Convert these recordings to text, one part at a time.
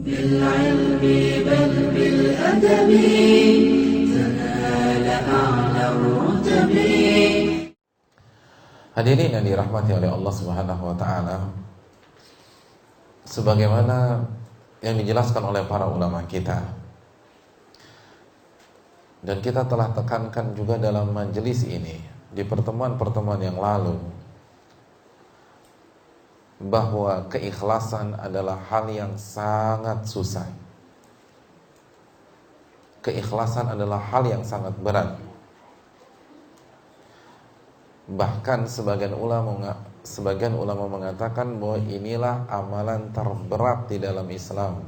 بالعلم بل بالأدب تنال أعلى الرتب. Hadirin yang dirahmati oleh Allah Subhanahu wa taala, sebagaimana yang dijelaskan oleh para ulama kita dan kita telah tekankan juga dalam majelis ini di pertemuan-pertemuan yang lalu, bahwa keikhlasan adalah hal yang sangat susah. Keikhlasan adalah hal yang sangat berat. Bahkan sebagian ulama mengatakan bahwa inilah amalan terberat di dalam Islam.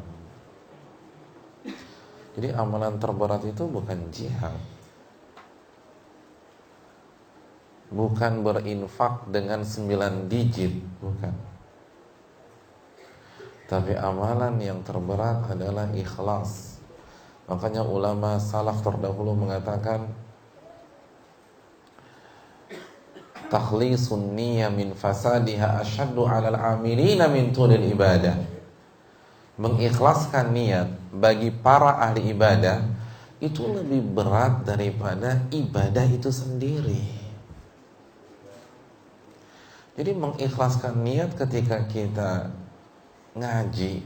Jadi amalan terberat itu bukan jihad, bukan berinfak dengan 9 digit, bukan. Tapi amalan yang terberat adalah ikhlas. Makanya ulama salaf terdahulu mengatakan takhlisun niyyah min fasadiha asyaddu 'alal 'amilina min tulil ibadah. Mengikhlaskan niat bagi para ahli ibadah itu lebih berat daripada ibadah itu sendiri. Jadi mengikhlaskan niat ketika kita ngaji,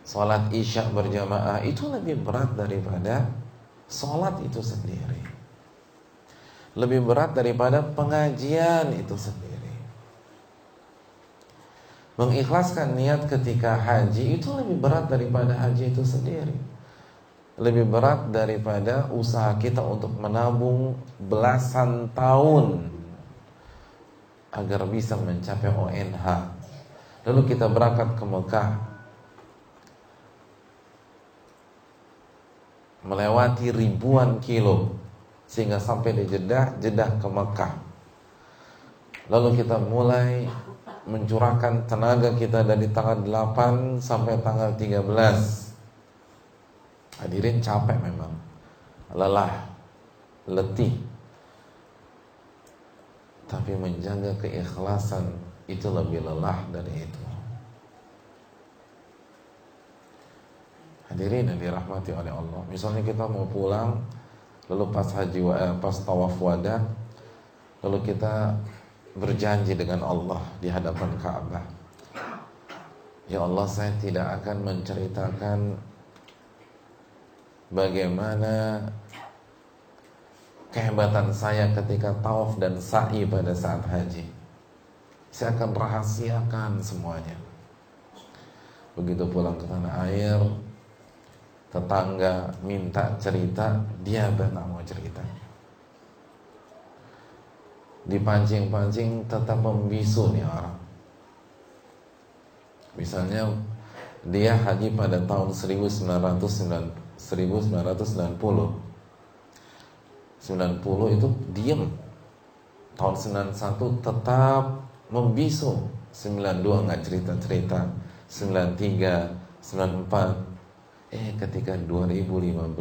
sholat isya berjamaah itu lebih berat daripada sholat itu sendiri, lebih berat daripada pengajian itu sendiri. Mengikhlaskan niat ketika haji itu lebih berat daripada haji itu sendiri, lebih berat daripada usaha kita untuk menabung belasan tahun agar bisa mencapai ONH. Lalu kita berangkat ke Mekah, melewati ribuan kilo sehingga sampai di Jeddah ke Mekah. Lalu kita mulai mencurahkan tenaga kita dari tanggal 8 sampai tanggal 13. Hadirin, capek memang, lelah, letih. Tapi menjaga keikhlasan itu lebih lelah dari itu. Hadirin yang dirahmati oleh Allah, misalnya kita mau pulang, lalu pas pas tawaf wada, lalu kita berjanji dengan Allah di hadapan Ka'bah, ya Allah, saya tidak akan menceritakan bagaimana kehebatan saya ketika tawaf dan sa'i pada saat haji. Saya akan rahasiakan semuanya. Begitu pulang ke tanah air, tetangga minta cerita, dia tak mau cerita. Dipancing-pancing tetap membisu nih orang. Misalnya dia haji pada tahun 1990 itu diem. Tahun 91 tetap membisu. 92 nggak cerita-cerita. 93, 94. Ketika 2015,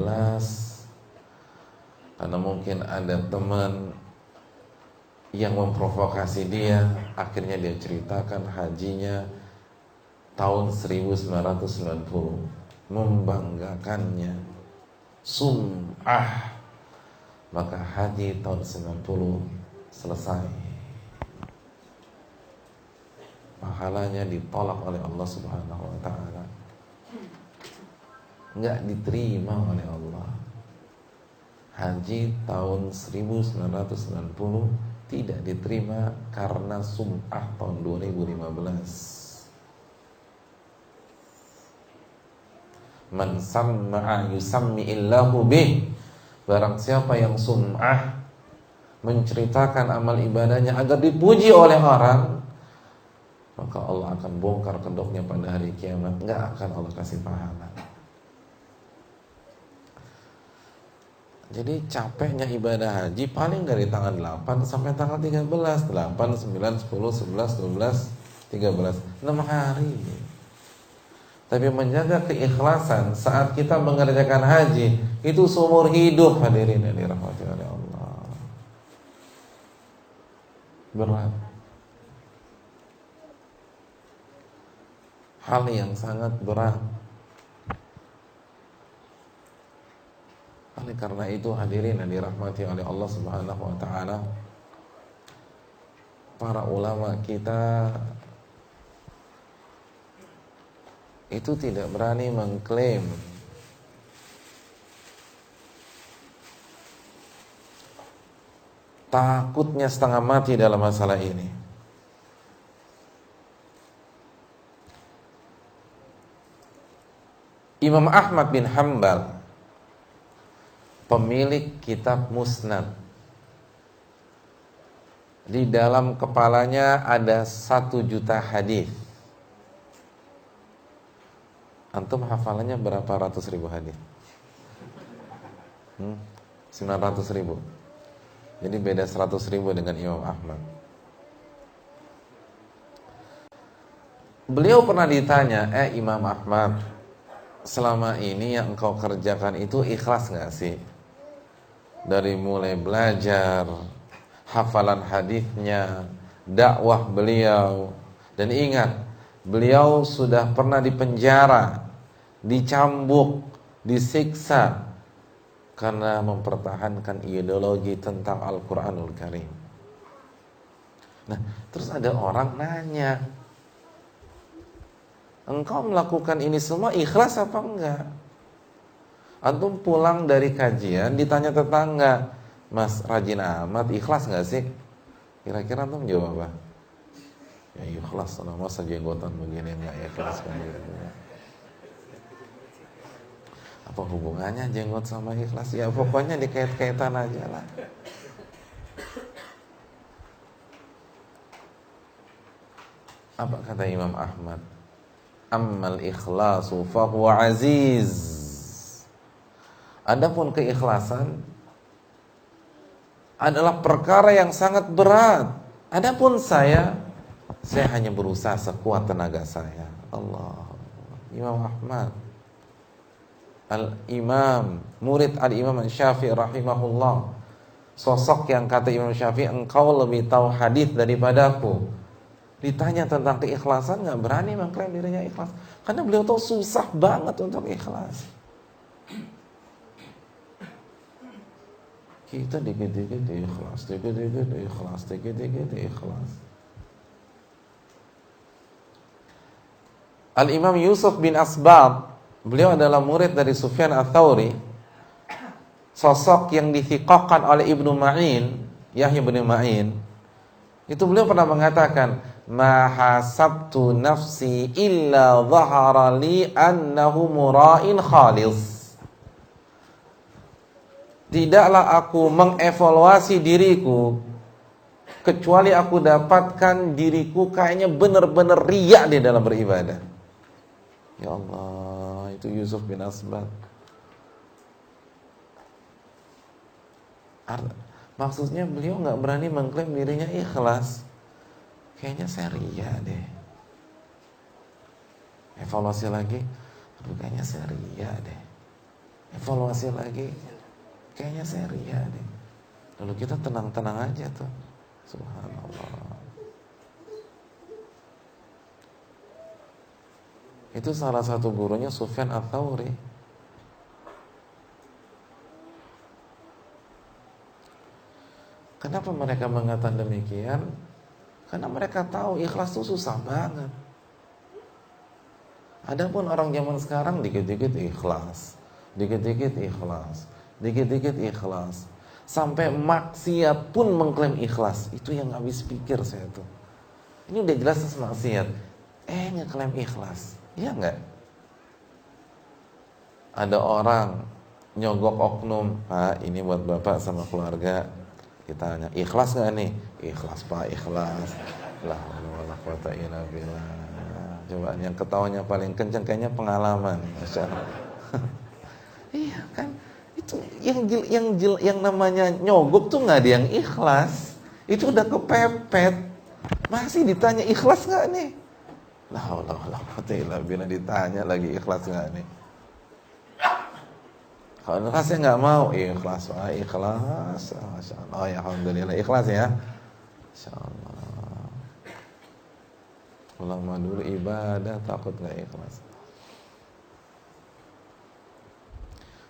karena mungkin ada teman yang memprovokasi dia, akhirnya dia ceritakan hajinya tahun 1990, membanggakannya, sum'ah. Maka haji tahun 90 selesai, pahalanya ditolak oleh Allah Subhanahu wa ta'ala, nggak diterima oleh Allah. Haji tahun 1990 tidak diterima karena sum'ah tahun 2015. Man samma'a yusammi illahu bih. Barang siapa yang sum'ah, menceritakan amal ibadahnya agar dipuji oleh orang, maka Allah akan bongkar kedoknya pada hari kiamat. Nggak akan Allah kasih pahala. Jadi capeknya ibadah haji paling dari tanggal 8 sampai tanggal 13. 8, 9, 10, 11, 12, 13, 6 hari. Tapi menjaga keikhlasan saat kita mengerjakan haji itu seumur hidup, hadirin yang dirahmati oleh Allah. Berat. hal yang sangat berat. Oleh karena itu hadirin yang dirahmati oleh Allah Subhanahu wa taala, para ulama kita itu tidak berani mengklaim takutnya setengah mati dalam masalah ini. Imam Ahmad bin Hanbal, pemilik kitab Musnad, di dalam kepalanya ada 1 juta hadis. Antum hafalannya berapa ratus ribu hadis? 900 ribu. Jadi beda 100 ribu dengan Imam Ahmad. Beliau pernah ditanya, Imam Ahmad, selama ini yang engkau kerjakan itu ikhlas gak sih? Dari mulai belajar, hafalan hadisnya, dakwah beliau. Dan ingat, beliau sudah pernah dipenjara, dicambuk, disiksa karena mempertahankan ideologi tentang Al-Quranul Karim. Nah, terus ada orang nanya, engkau melakukan ini semua ikhlas apa enggak? Antum pulang dari kajian ditanya tetangga, Mas rajin amat, ikhlas enggak sih? Kira-kira antum jawab apa? Ya ikhlas, masa jenggotan begini enggak ikhlas kan gitu. Apa hubungannya jenggot sama ikhlas? Ya pokoknya dikait-kaitan aja lah. Apa kata Imam Ahmad? Ammal ikhlasu fahuwa aziz. Adapun keikhlasan adalah perkara yang sangat berat. Adapun saya hanya berusaha sekuat tenaga saya. Allah. Imam Ahmad, Al-Imam, murid Al-Imam Syafi'i rahimahullah, sosok yang kata Imam Syafi'i, engkau lebih tahu hadis daripadaku. Ditanya tentang keikhlasan, gak berani mengklaim dirinya ikhlas, karena beliau tahu susah banget untuk ikhlas. Kita dikit-dikit ikhlas, dikit-dikit ikhlas, dikit-dikit ikhlas. Al-Imam Yusuf bin Asbab, beliau adalah murid dari Sufyan Ats-Tsauri, sosok yang dithiqahkan oleh Ibnu Ma'in, Yahya bin Ma'in. Itu beliau pernah mengatakan, ma hasabtu nafsi illa dhahara li annahu mura'in khalis. Tidaklah aku mengevaluasi diriku kecuali aku dapatkan diriku kayaknya benar-benar riya di dalam beribadah. Ya Allah, itu Yusuf bin Asbab. Maksudnya beliau gak berani mengklaim dirinya ikhlas. Kayaknya saya ria deh. Evaluasi lagi, kayaknya saya ria deh. Evaluasi lagi, kayaknya saya ria deh. Lalu kita tenang-tenang aja tuh. Subhanallah. Itu salah satu gurunya Sufyan Ats-Tsauri. Kenapa mereka mengatakan demikian? Karena mereka tahu ikhlas itu susah banget. Adapun orang zaman sekarang dikit-dikit ikhlas, dikit-dikit ikhlas, dikit-dikit ikhlas, sampai maksiat pun mengklaim ikhlas. Itu yang habis pikir saya tuh. Ini udah jelas maksiat, ngeklaim ikhlas. Iya enggak? Ada orang nyogok oknum, Pak, ini buat bapak sama keluarga. Kita tanya, ikhlas enggak nih? Ikhlas Pak, ikhlas. La haula wala quwata illa billah. Coba yang ketawanya paling kencang kayaknya pengalaman, Masya Allah. Iya kan? Itu yang namanya nyogok tuh enggak ada yang ikhlas. Itu udah kepepet. Masih ditanya ikhlas enggak nih? La haula wala quwata illa billah, ditanya lagi ikhlas enggak nih? Kalau ikhlas saya enggak mau, ikhlas, ikhlas. Masyaallah. Oh ya alhamdulillah ikhlas ya. Insyaallah. Ulama dulu ibadah takut gak ikhlas.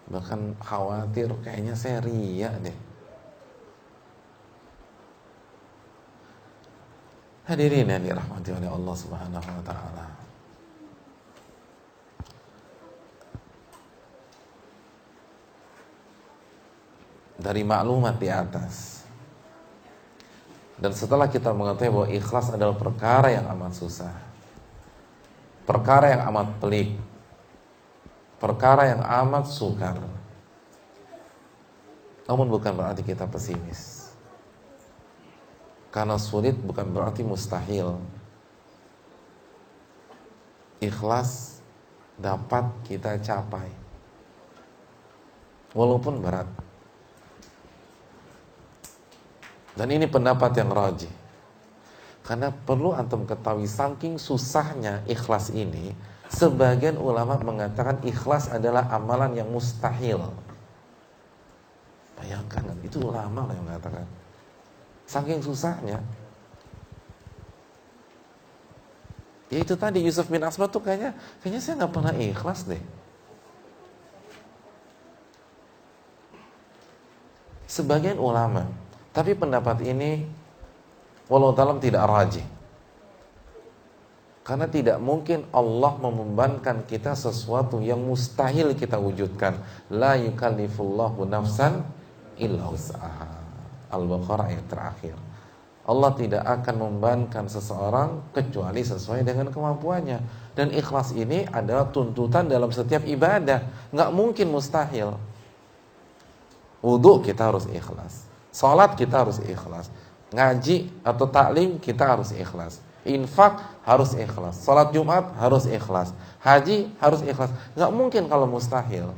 Bahkan khawatir kayaknya saya riya deh. Hadirin yang dirahmati oleh Allah Subhanahu wa taala. Dari maklumat di atas, dan setelah kita mengetahui bahwa ikhlas adalah perkara yang amat susah, perkara yang amat pelik, perkara yang amat sukar, namun bukan berarti kita pesimis. Karena sulit bukan berarti mustahil. Ikhlas dapat kita capai walaupun berat. Dan ini pendapat yang rajih. Karena perlu antum ketahui saking susahnya ikhlas ini, sebagian ulama mengatakan ikhlas adalah amalan yang mustahil. Bayangkan, itu ulama yang mengatakan. Saking susahnya. Ya itu tadi Yusuf bin Asma tuh kayaknya saya nggak pernah ikhlas deh. Sebagian ulama, tapi pendapat ini wallahu ta'ala tidak rajih. Karena tidak mungkin Allah membebankan kita sesuatu yang mustahil kita wujudkan. La yukallifullahu nafsan illa wus'aha. Al-Baqarah ayat terakhir. Allah tidak akan membebankan seseorang kecuali sesuai dengan kemampuannya. Dan ikhlas ini adalah tuntutan dalam setiap ibadah. Nggak mungkin mustahil. Wudu kita harus ikhlas. Salat kita harus ikhlas. Ngaji atau taklim kita harus ikhlas. Infak harus ikhlas. Salat Jumat harus ikhlas. Haji harus ikhlas. Nggak mungkin kalau mustahil.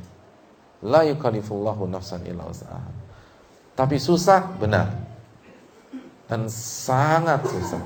La yukallifullahu nafsan illa wus'aha. Tapi susah, benar. Dan sangat susah.